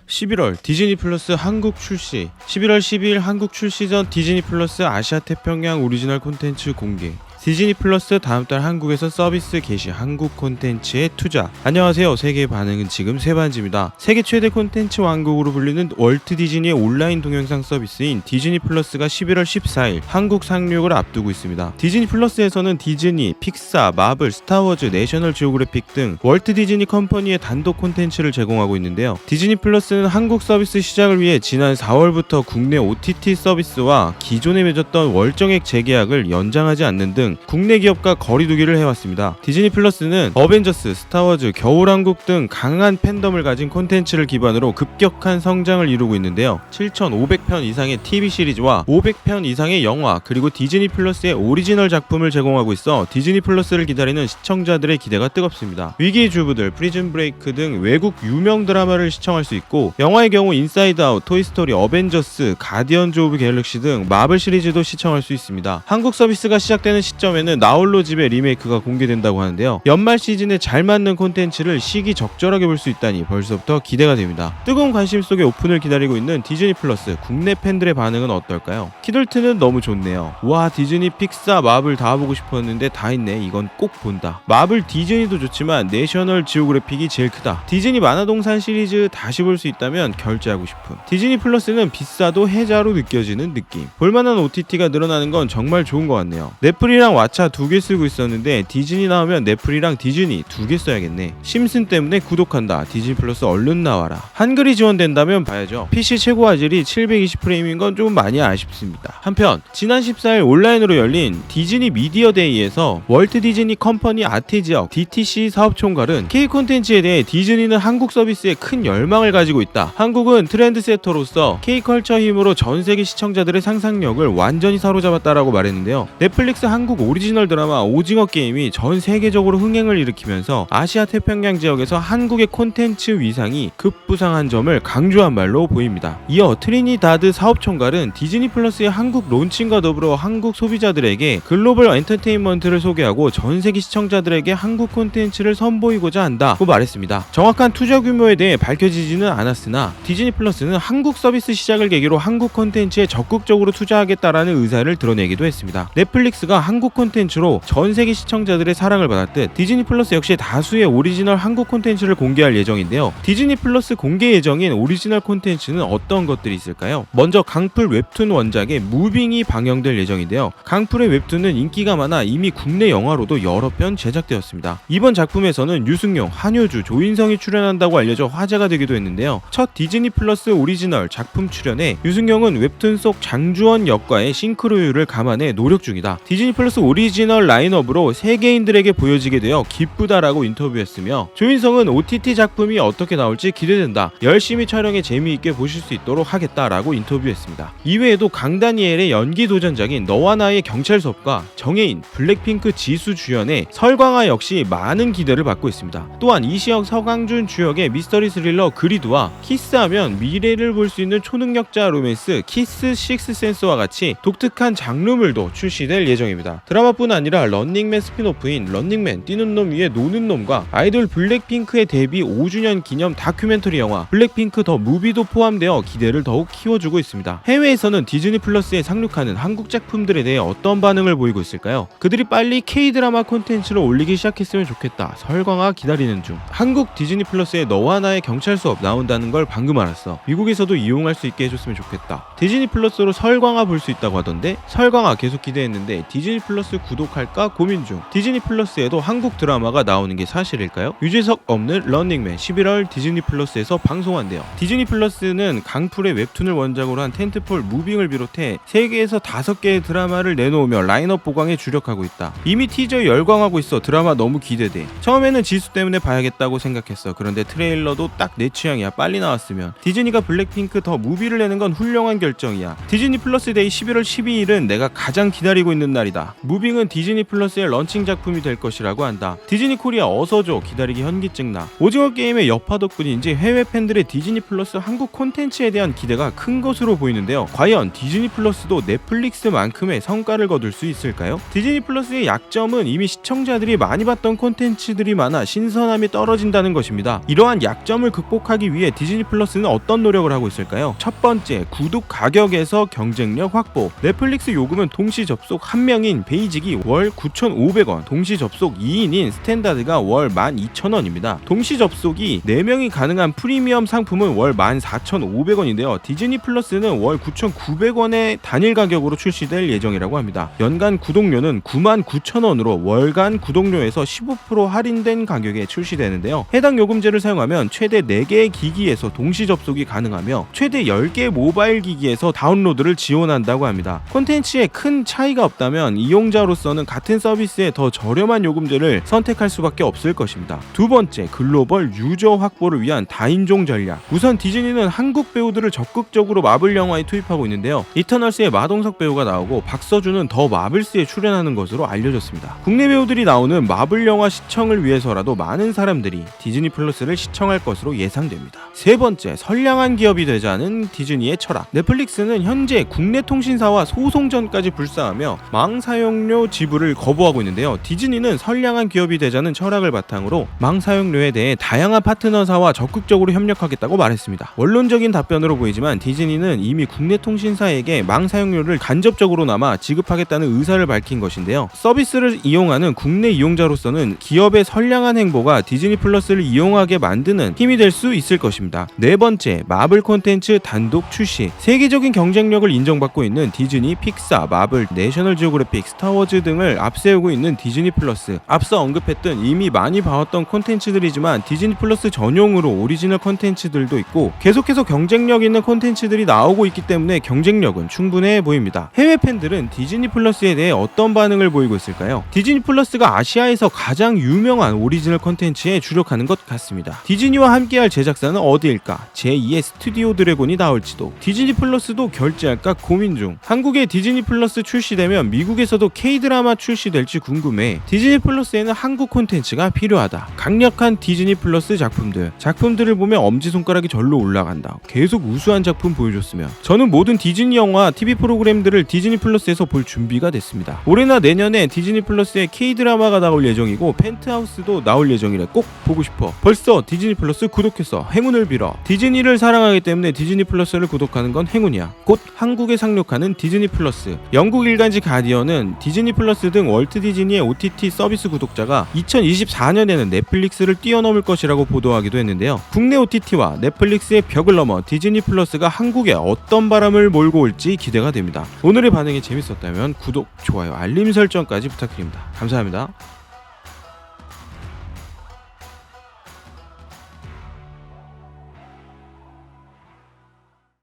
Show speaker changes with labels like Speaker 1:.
Speaker 1: 11월 디즈니 플러스 한국 출시. 11월 12일 한국 출시 전 디즈니 플러스 아시아 태평양 오리지널 콘텐츠 공개. 디즈니 플러스 다음 달 한국에서 서비스 개시, 한국 콘텐츠에 투자. 안녕하세요. 세계의 반응은 지금 세반지입니다. 세계 최대 콘텐츠 왕국으로 불리는 월트 디즈니의 온라인 동영상 서비스인 디즈니 플러스가 11월 14일 한국 상륙을 앞두고 있습니다. 디즈니 플러스에서는 디즈니, 픽사, 마블, 스타워즈, 내셔널 지오그래픽 등 월트 디즈니 컴퍼니의 단독 콘텐츠를 제공하고 있는데요. 디즈니 플러스는 한국 서비스 시작을 위해 지난 4월부터 국내 OTT 서비스와 기존에 맺었던 월정액 재계약을 연장하지 않는 등 국내 기업과 거리두기를 해왔습니다. 디즈니 플러스는 어벤져스, 스타워즈, 겨울왕국 등 강한 팬덤을 가진 콘텐츠를 기반으로 급격한 성장을 이루고 있는데요. 7,500편 이상의 TV 시리즈와 500편 이상의 영화, 그리고 디즈니 플러스의 오리지널 작품을 제공하고 있어 디즈니 플러스를 기다리는 시청자들의 기대가 뜨겁습니다. 위기의 주부들, 프리즌 브레이크 등 외국 유명 드라마를 시청할 수 있고, 영화의 경우 인사이드 아웃, 토이스토리, 어벤져스, 가디언즈 오브 갤럭시 등 마블 시리즈도 시청할 수 있습니다. 한국 서비스가 시작되는 시점에는 나홀로 집의 리메이크가 공개된다고 하는데요. 연말 시즌에 잘 맞는 콘텐츠를 시기적절하게 볼 수 있다니 벌써부터 기대가 됩니다. 뜨거운 관심 속에 오픈을 기다리고 있는 디즈니 플러스, 국내 팬들의 반응은 어떨까요? 키덜트는 너무 좋네요. 와, 디즈니, 픽사, 마블 다 보고 싶었는데 다 있네. 이건 꼭 본다. 마블 디즈니도 좋지만 내셔널 지오그래픽이 제일 크다. 디즈니 만화동산 시리즈 다시 볼 수 있다면 결제하고 싶음. 디즈니 플러스는 비싸도 혜자로 느껴지는 느낌. 볼만한 OTT가 늘어나는 건 정말 좋은 것 같네요. 넷플이랑 왓챠 두 개 쓰고 있었는데 디즈니 나오면 넷플이랑 디즈니 두 개 써야겠네. 심슨 때문에 구독한다. 디즈니 플러스 얼른 나와라. 한글이 지원된다면 봐야죠. PC 최고 화질이 720프레임인 건 좀 많이 아쉽습니다. 한편 지난 14일 온라인으로 열린 디즈니 미디어 데이에서 월트 디즈니 컴퍼니 아태 지역 DTC 사업 총괄은 K 콘텐츠에 대해 디즈니는 한국 서비스에 큰 열망을 가지고 있다. 한국은 트렌드세터로서 K 컬처 힘으로 전 세계 시청자들의 상상력을 완전히 사로잡았다라고 말했는데요. 넷플릭스 한국 오리지널 드라마 오징어 게임이 전 세계적으로 흥행을 일으키면서 아시아 태평양 지역에서 한국의 콘텐츠 위상이 급부상한 점을 강조한 말로 보입니다. 이어 트리니다드 사업 총괄은 디즈니 플러스의 한국 론칭과 더불어 한국 소비자들에게 글로벌 엔터테인먼트를 소개하고 전 세계 시청자들에게 한국 콘텐츠를 선보이고자 한다고 말했습니다. 정확한 투자 규모에 대해 밝혀지지는 않았으나 디즈니 플러스는 한국 서비스 시작을 계기로 한국 콘텐츠에 적극적으로 투자하겠다라는 의사를 드러내기도 했습니다. 넷플릭스가 한국 콘텐츠로 전 세계 시청자들의 사랑을 받았듯 디즈니 플러스 역시 다수의 오리지널 한국 콘텐츠를 공개할 예정인데요. 디즈니 플러스 공개 예정인 오리지널 콘텐츠는 어떤 것들이 있을까요? 먼저 강풀 웹툰 원작의 무빙이 방영될 예정인데요. 강풀의 웹툰은 인기가 많아 이미 국내 영화로도 여러 편 제작되었습니다. 이번 작품에서는 유승용, 한효주, 조인성이 출연한다고 알려져 화제가 되기도 했는데요. 첫 디즈니 플러스 오리지널 작품 출연에 유승용은 웹툰 속 장주원 역과의 싱크로율을 감안해 노력 중이다. 디즈니 플러스 오리지널 라인업으로 세계인들에게 보여지게 되어 기쁘다라고 인터뷰했으며, 조인성은 OTT 작품이 어떻게 나올지 기대된다. 열심히 촬영해 재미있게 보실 수 있도록 하겠다라고 인터뷰했습니다. 이외에도 강다니엘의 연기 도전작인 너와 나의 경찰 수업과 정혜인, 블랙핑크 지수 주연의 설광아 역시 많은 기대를 받고 있습니다. 또한 이시혁, 서강준 주역의 미스터리 스릴러 그리드와 키스하면 미래를 볼 수 있는 초능력자 로맨스 키스 식스센스와 같이 독특한 장르물도 출시될 예정입니다. 드라마뿐 아니라 런닝맨 스피노프인 런닝맨 뛰는 놈 위에 노는 놈과 아이돌 블랙핑크의 데뷔 5주년 기념 다큐멘터리 영화 블랙핑크 더 무비도 포함되어 기대를 더욱 키워주고 있습니다. 해외에서는 디즈니 플러스에 상륙하는 한국 작품들에 대해 어떤 반응을 보이고 있을까요? 그들이 빨리 K-드라마 콘텐츠를 올리기 시작했으면 좋겠다. 설광아 기다리는 중. 한국 디즈니 플러스에 너와 나의 경찰 수업 나온다는 걸 방금 알았어. 미국에서도 이용할 수 있게 해줬으면 좋겠다. 디즈니 플러스로 설광아 볼 수 있다고 하던데 설광아 계속 기대했는데 디즈니 플러스 구독할까 고민 중. 디즈니 플러스에도 한국 드라마가 나오는 게 사실일까요? 유재석 없는 런닝맨 11월 디즈니 플러스에서 방송한대요. 디즈니 플러스는 강풀의 웹툰을 원작으로 한 텐트폴 무빙을 비롯해 세계에서 5개의 드라마를 내놓으며 라인업 보강에 주력하고 있다. 이미 티저에 열광하고 있어. 드라마 너무 기대돼. 처음에는 지수 때문에 봐야겠다고 생각했어. 그런데 트레일러도 딱 내 취향이야. 빨리 나왔으면. 디즈니가 블랙핑크 더 무비를 내는 건 훌륭한 결정이야. 디즈니 플러스 데이 11월 12일은 내가 가장 기다리고 있는 날이다. 무빙은 디즈니 플러스의 런칭 작품이 될 것이라고 한다. 디즈니 코리아 어서줘, 기다리기 현기증 나. 오징어 게임의 여파 덕분인지 해외 팬들의 디즈니 플러스 한국 콘텐츠에 대한 기대가 큰 것으로 보이는데요. 과연 디즈니 플러스도 넷플릭스만큼의 성과를 거둘 수 있을까요? 디즈니 플러스의 약점은 이미 시청자들이 많이 봤던 콘텐츠들이 많아 신선함이 떨어진다는 것입니다. 이러한 약점을 극복하기 위해 디즈니 플러스는 어떤 노력을 하고 있을까요? 첫 번째, 구독 가격에서 경쟁력 확보. 넷플릭스 요금은 동시 접속 1명인 베이직이 월 9,500원, 동시 접속 2인인 스탠다드가 월 12,000원입니다. 동시 접속이 4명이 가능한 프리미엄 상품은 월 14,500원인데요. 디즈니 플러스는 월 9,900원의 단일 가격으로 출시될 예정이라고 합니다. 연간 구독료는 99,000원으로 월간 구독료에서 15% 할인된 가격에 출시되는데요. 해당 요금제를 사용하면 최대 4개의 기기에서 동시 접속이 가능하며 최대 10개의 모바일 기기에서 다운로드를 지원한다고 합니다. 콘텐츠에 큰 차이가 없다면 이용자로서는 같은 서비스에 더 저렴한 요금제를 선택할 수밖에 없을 것입니다. 두 번째, 글로벌 유저 확보를 위한 다인종 전략. 우선 디즈니는 한국 배우들을 적극적으로 마블 영화에 투입하고 있는데요. 이터널스의 마동석 배우가 나오고 박서준은 더 마블스에 출연하는 것으로 알려졌습니다. 국내 배우들이 나오는 마블 영화 시청을 위해서라도 많은 사람들이 디즈니 플러스를 시청할 것으로 예상됩니다. 세 번째, 선량한 기업이 되자는 디즈니의 철학. 넷플릭스는 현재 국내 통신사와 소송전까지 불사하며 망 사용료 지불을 거부하고 있는데요. 디즈니는 선량한 기업이 되자는 철학을 바탕으로 망 사용료에 대해 다양한 파트너사와 적극적으로 협력하겠다고 말했습니다. 원론적인 답변으로 보이지만 디즈니는 이미 국내 통신사에게 망 사용료를 간접적으로나마 지급하겠다는 의사를 밝힌 것인데요. 서비스를 이용하는 국내 이용자로서는 기업의 선량한 행보가 디즈니 플러스를 이용하게 만드는 힘이 될 수 있을 것입니다. 네 번째, 마블 콘텐츠 단독 출시. 세계적인 경쟁력을 인정받고 있는 디즈니, 픽사, 마블, 내셔널 지오그래픽, 스타워즈 등을 앞세우고 있는 디즈니 플러스. 앞서 언급했던 이미 많이 봐왔던 콘텐츠들이지만 디즈니 플러스 전용으로 오리지널 콘텐츠들도 있고 계속해서 경쟁력 있는 콘텐츠들이 나오고 있기 때문에 경쟁력은 충분해 보입니다. 해외 팬들은 디즈니 플러스에 대해 어떤 반응을 보이고 있을까요? 디즈니 플러스가 아시아에서 가장 유명한 오리지널 콘텐츠에 주력하는 것 같습니다. 디즈니와 함께할 제작사는 어디일까? 제2의 스튜디오 드래곤이 나올지도. 디즈니 플러스도 결제할까 고민 중. 한국에 디즈니 플러스 출시되면 미국에서도 K-드라마 출시될지 궁금해. 디즈니 플러스에는 한국 콘텐츠가 필요하다. 강력한 디즈니 플러스 작품들을 보면 엄지손가락이 절로 올라간다. 계속 우수한 작품 보여줬으면. 저는 모든 디즈니 영화, TV 프로그램들을 디즈니 플러스에서 볼 준비가 됐습니다. 올해나 내년에 디즈니 플러스에 K-드라마가 나올 예정이고 펜트하우스도 나올 예정이라 꼭 보고 싶어. 벌써 디즈니 플러스 구독했어. 행운을 빌어. 디즈니를 사랑하기 때문에 디즈니 플러스를 구독하는 건 행운이야. 곧 한국에 상륙하는 디즈니 플러스. 영국 일간지 가디언은 디즈니 플러스 등 월트 디즈니의 OTT 서비스 구독자가 2024년에는 넷플릭스를 뛰어넘을 것이라고 보도하기도 했는데요. 국내 OTT와 넷플릭스의 벽을 넘어 디즈니 플러스가 한국에 어떤 바람을 몰고 올지 기대가 됩니다. 오늘의 반응이 재밌었다면 구독, 좋아요, 알림 설정까지 부탁드립니다. 감사합니다.